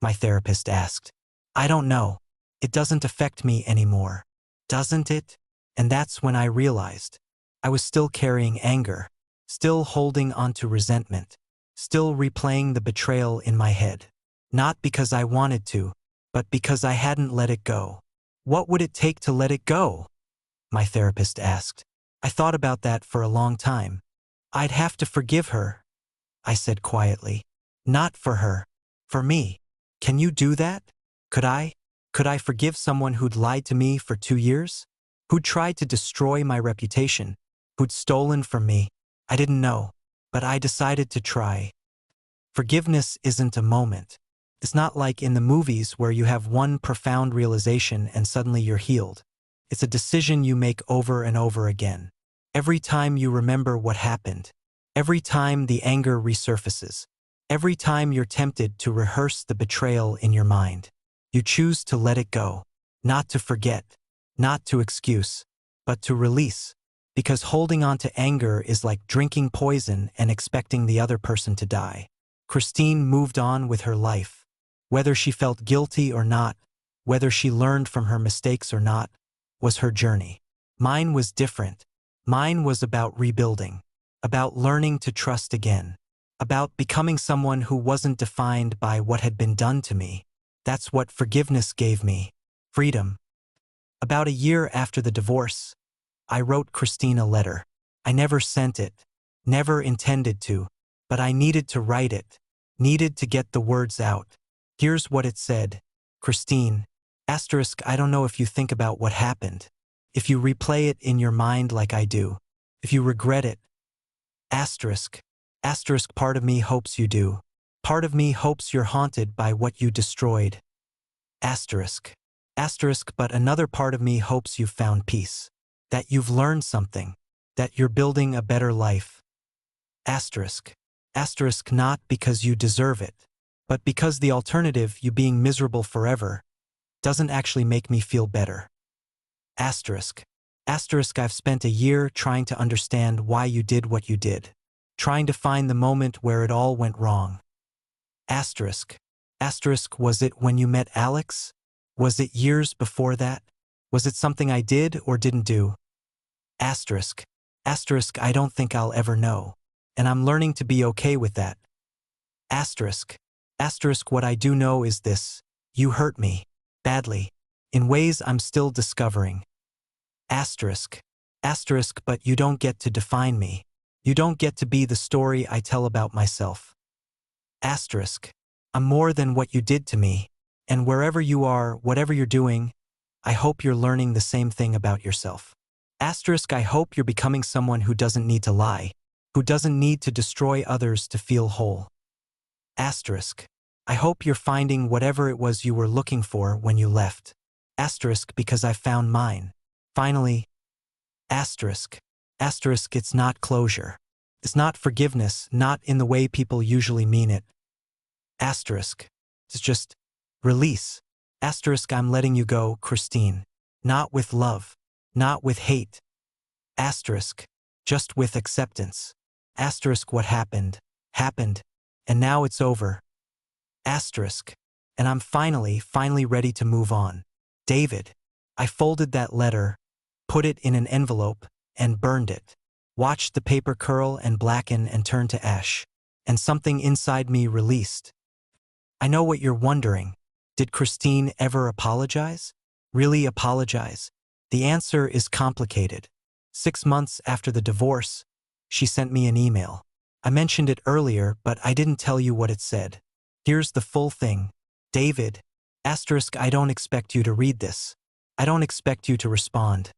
My therapist asked. I don't know. It doesn't affect me anymore. Doesn't it? And that's when I realized. I was still carrying anger. Still holding on to resentment. Still replaying the betrayal in my head. Not because I wanted to, but because I hadn't let it go. What would it take to let it go? My therapist asked. I thought about that for a long time. I'd have to forgive her, I said quietly. Not for her. For me. Can you do that? Could I? Could I forgive someone who'd lied to me for 2 years? Who'd tried to destroy my reputation? Who'd stolen from me? I didn't know, but I decided to try. Forgiveness isn't a moment. It's not like in the movies where you have one profound realization and suddenly you're healed. It's a decision you make over and over again. Every time you remember what happened. Every time the anger resurfaces. Every time you're tempted to rehearse the betrayal in your mind. You choose to let it go. Not to forget. Not to excuse. But to release. Because holding on to anger is like drinking poison and expecting the other person to die. Christine moved on with her life. Whether she felt guilty or not, whether she learned from her mistakes or not, was her journey. Mine was different. Mine was about rebuilding, about learning to trust again, about becoming someone who wasn't defined by what had been done to me. That's what forgiveness gave me, freedom. About a year after the divorce, I wrote Christine a letter. I never sent it, never intended to, but I needed to write it, needed to get the words out. Here's what it said. Christine, asterisk, I don't know if you think about what happened, if you replay it in your mind like I do, if you regret it. Asterisk, asterisk, part of me hopes you do. Part of me hopes you're haunted by what you destroyed. Asterisk, asterisk, but another part of me hopes you've found peace, that you've learned something, that you're building a better life. Asterisk, asterisk, not because you deserve it, but because the alternative, you being miserable forever, doesn't actually make me feel better. Asterisk, asterisk, I've spent a year trying to understand why you did what you did, trying to find the moment where it all went wrong. Asterisk, asterisk, was it when you met Alex? Was it years before that? Was it something I did or didn't do? Asterisk, asterisk, I don't think I'll ever know, and I'm learning to be okay with that. Asterisk, asterisk, what I do know is this: you hurt me, badly, in ways I'm still discovering. Asterisk, asterisk, but you don't get to define me. You don't get to be the story I tell about myself. Asterisk, I'm more than what you did to me, and wherever you are, whatever you're doing, I hope you're learning the same thing about yourself. Asterisk, I hope you're becoming someone who doesn't need to lie, who doesn't need to destroy others to feel whole. Asterisk, I hope you're finding whatever it was you were looking for when you left. Asterisk, because I found mine. Finally. Asterisk, asterisk, it's not closure. It's not forgiveness, not in the way people usually mean it. Asterisk, it's just release. Asterisk, I'm letting you go, Christine. Not with love, not with hate. Asterisk, just with acceptance. Asterisk, what happened, happened, and now it's over. Asterisk, and I'm finally ready to move on. David. I folded that letter, put it in an envelope, and burned it. Watched the paper curl and blacken and turn to ash, and something inside me released. I know what you're wondering. Did Christine ever apologize? Really apologize? The answer is complicated. 6 months after the divorce, she sent me an email. I mentioned it earlier, but I didn't tell you what it said. Here's the full thing. David, asterisk, I don't expect you to read this. I don't expect you to respond.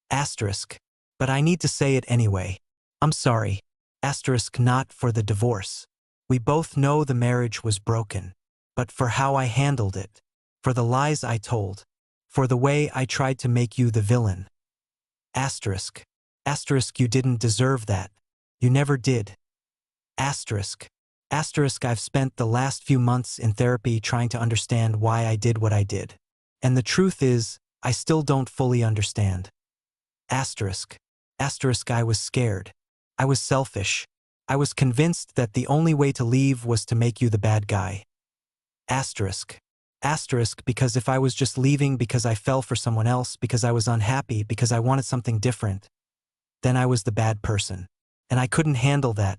Asterisk, but I need to say it anyway. I'm sorry. Asterisk, not for the divorce. We both know the marriage was broken, but for how I handled it, for the lies I told, for the way I tried to make you the villain. Asterisk, asterisk, you didn't deserve that. You never did. Asterisk, asterisk, I've spent the last few months in therapy trying to understand why I did what I did. And the truth is, I still don't fully understand. Asterisk, asterisk, I was scared. I was selfish. I was convinced that the only way to leave was to make you the bad guy. Asterisk, asterisk, because if I was just leaving because I fell for someone else, because I was unhappy, because I wanted something different, then I was the bad person. And I couldn't handle that.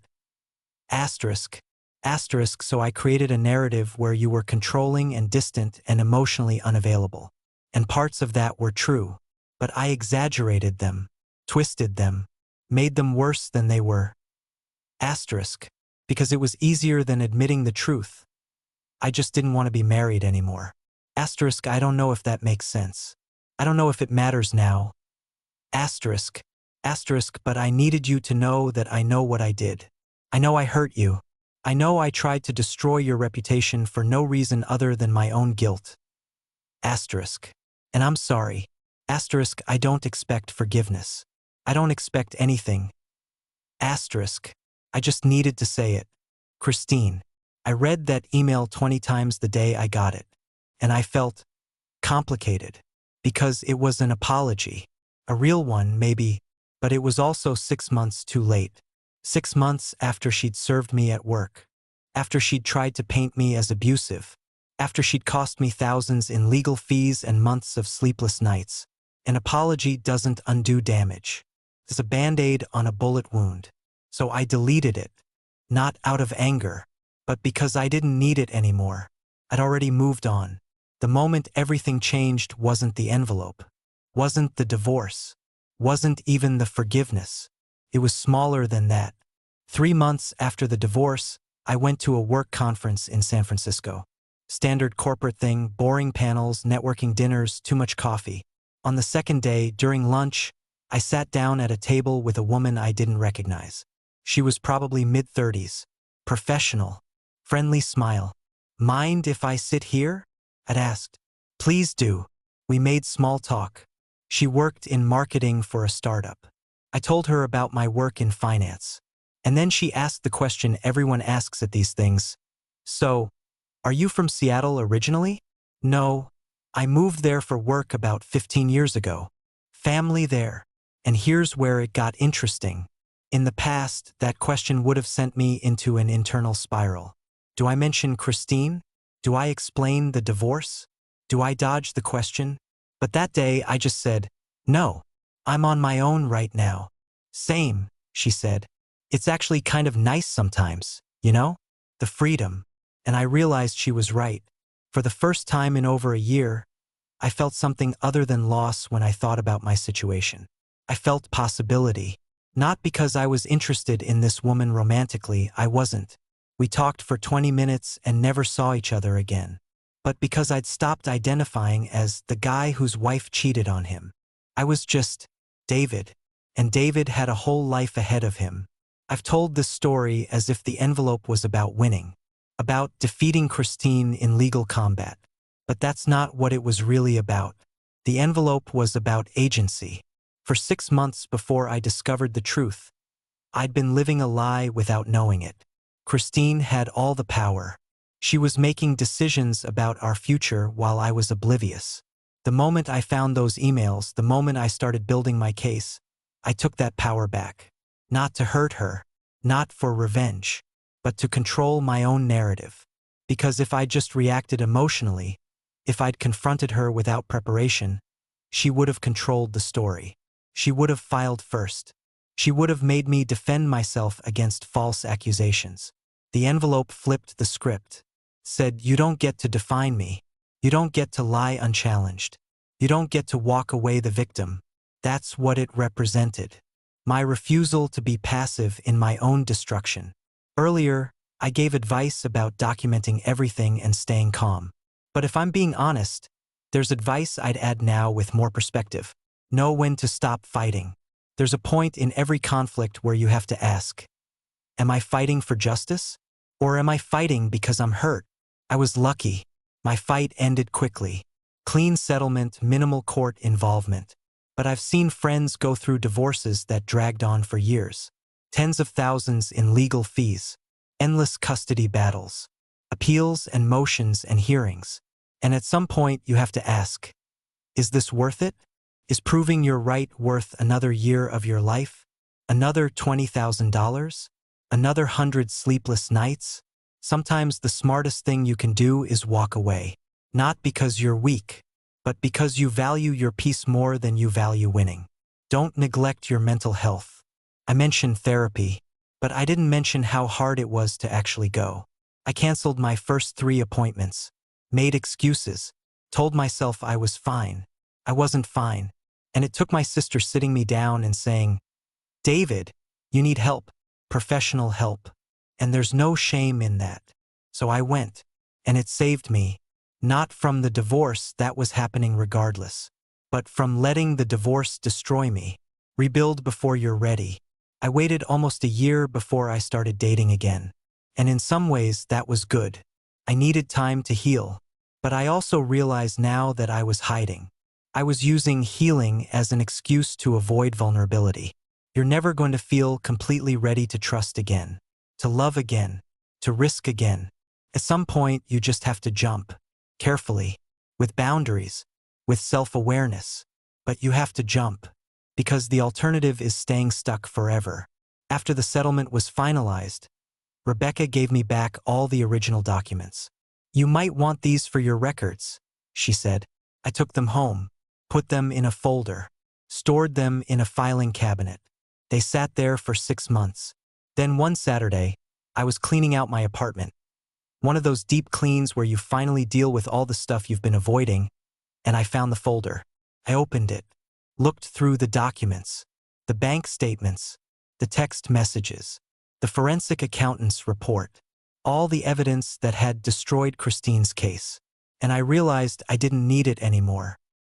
Asterisk, asterisk, so I created a narrative where you were controlling and distant and emotionally unavailable. And parts of that were true, but I exaggerated them, twisted them, made them worse than they were. Asterisk, because it was easier than admitting the truth. I just didn't want to be married anymore. Asterisk, I don't know if that makes sense. I don't know if it matters now. Asterisk, asterisk, but I needed you to know that I know what I did. I know I hurt you. I know I tried to destroy your reputation for no reason other than my own guilt. Asterisk, and I'm sorry. Asterisk, I don't expect forgiveness. I don't expect anything. Asterisk, I just needed to say it. Christine, I read that email 20 times the day I got it, and I felt complicated, because it was an apology, a real one maybe, But it was also 6 months too late. 6 months after she'd served me at work. After she'd tried to paint me as abusive. After she'd cost me thousands in legal fees and months of sleepless nights. An apology doesn't undo damage. It's a band-aid on a bullet wound. So I deleted it. Not out of anger, but because I didn't need it anymore. I'd already moved on. The moment everything changed wasn't the envelope. Wasn't the divorce. Wasn't even the forgiveness. It was smaller than that. 3 months after the divorce, I went to a work conference in San Francisco. Standard corporate thing, boring panels, networking dinners, too much coffee. On the second day, during lunch, I sat down at a table with a woman I didn't recognize. She was probably mid-30s. Professional. Friendly smile. "Mind if I sit here?" I'd asked. "Please do." We made small talk. She worked in marketing for a startup. I told her about my work in finance. And then she asked the question everyone asks at these things. "So, are you from Seattle originally?" "No. I moved there for work about 15 years ago. Family there." And here's where it got interesting. In the past, that question would have sent me into an internal spiral. Do I mention Christine? Do I explain the divorce? Do I dodge the question? But that day I just said, "No, I'm on my own right now." "Same," she said. "It's actually kind of nice sometimes, you know? The freedom." And I realized she was right. For the first time in over a year, I felt something other than loss when I thought about my situation. I felt possibility. Not because I was interested in this woman romantically, I wasn't. We talked for 20 minutes and never saw each other again. But because I'd stopped identifying as the guy whose wife cheated on him. I was just David. And David had a whole life ahead of him. I've told this story as if the envelope was about winning. About defeating Christine in legal combat. But that's not what it was really about. The envelope was about agency. For 6 months before I discovered the truth, I'd been living a lie without knowing it. Christine had all the power. She was making decisions about our future while I was oblivious. The moment I found those emails, the moment I started building my case, I took that power back. Not to hurt her, not for revenge, but to control my own narrative. Because if I just reacted emotionally, if I'd confronted her without preparation, she would have controlled the story. She would have filed first. She would have made me defend myself against false accusations. The envelope flipped the script. Said, "You don't get to define me. You don't get to lie unchallenged. You don't get to walk away the victim." That's what it represented. My refusal to be passive in my own destruction. Earlier, I gave advice about documenting everything and staying calm. But if I'm being honest, there's advice I'd add now with more perspective. Know when to stop fighting. There's a point in every conflict where you have to ask, am I fighting for justice? Or am I fighting because I'm hurt? I was lucky. My fight ended quickly. Clean settlement, minimal court involvement. But I've seen friends go through divorces that dragged on for years. Tens of thousands in legal fees. Endless custody battles. Appeals and motions and hearings. And at some point you have to ask, is this worth it? Is proving you're right worth another year of your life? Another $20,000? Another 100 sleepless nights? Sometimes the smartest thing you can do is walk away. Not because you're weak, but because you value your peace more than you value winning. Don't neglect your mental health. I mentioned therapy, but I didn't mention how hard it was to actually go. I canceled my first 3 appointments, made excuses, told myself I was fine. I wasn't fine. And it took my sister sitting me down and saying, "David, you need help, professional help. And there's no shame in that." So I went, and it saved me, not from the divorce that was happening regardless, but from letting the divorce destroy me. Rebuild before you're ready. I waited almost a year before I started dating again. And in some ways, that was good. I needed time to heal. But I also realize now that I was hiding. I was using healing as an excuse to avoid vulnerability. You're never going to feel completely ready to trust again, to love again, to risk again. At some point, you just have to jump. Carefully, with boundaries, with self-awareness. But you have to jump. because the alternative is staying stuck forever. After the settlement was finalized, Rebecca gave me back all the original documents. "You might want these for your records," she said. I took them home, put them in a folder, stored them in a filing cabinet. They sat there for 6 months. Then one Saturday, I was cleaning out my apartment. One of those deep cleans where you finally deal with all the stuff you've been avoiding, and I found the folder. I opened it, looked through the documents, the bank statements, the text messages, the forensic accountant's report, all the evidence that had destroyed Christine's case. And I realized I didn't need it anymore.